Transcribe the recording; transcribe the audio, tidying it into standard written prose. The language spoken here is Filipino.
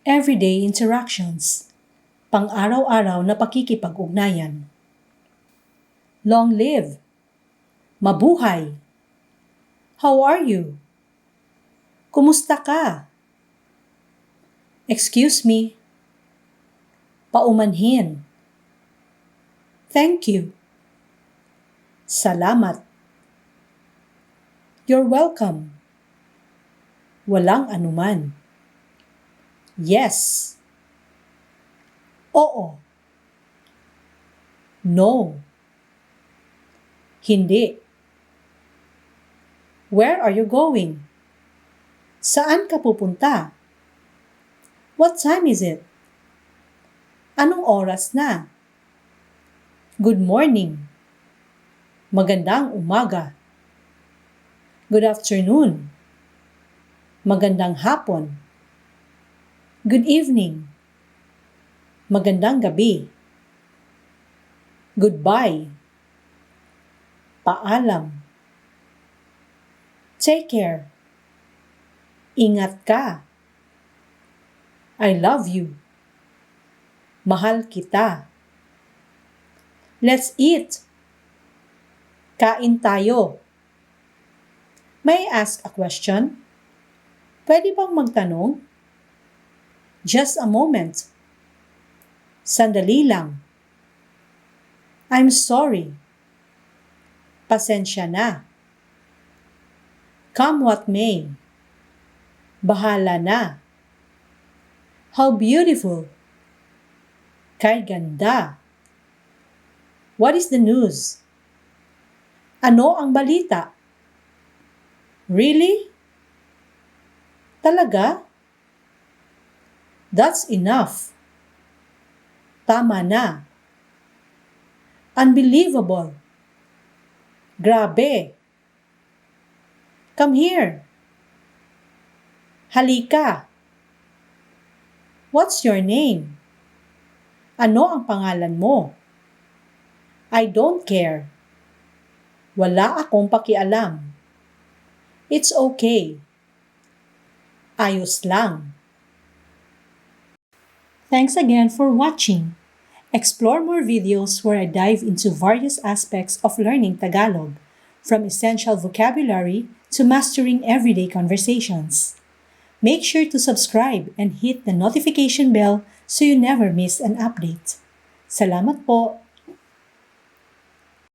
Everyday interactions, pang-araw-araw na pakikipag-ugnayan. Long live, mabuhay, how are you? Kumusta ka? Excuse me, paumanhin. Thank you. Salamat. You're welcome. Walang anuman. Yes. Oo. No. Hindi. Where are you going? Saan ka pupunta? What time is it? Anong oras na? Good morning. Magandang umaga. Good afternoon. Magandang hapon. Good evening. Magandang gabi. Goodbye. Paalam. Take care. Ingat ka. I love you. Mahal kita. Let's eat. Kain tayo. May I ask a question? Pwede bang magtanong? Just a moment. Sandali lang. I'm sorry. Pasensya na. Come what may. Bahala na. How beautiful. Kay ganda. What is the news? Ano ang balita? Really? Talaga? That's enough. Tama na. Unbelievable. Grabe. Come here. Halika. What's your name? Ano ang pangalan mo? I don't care. Wala akong pakialam. It's okay. Ayos lang. Thanks again for watching. Explore more videos where I dive into various aspects of learning Tagalog, from essential vocabulary to mastering everyday conversations. Make sure to subscribe and hit the notification bell so you never miss an update. Salamat po!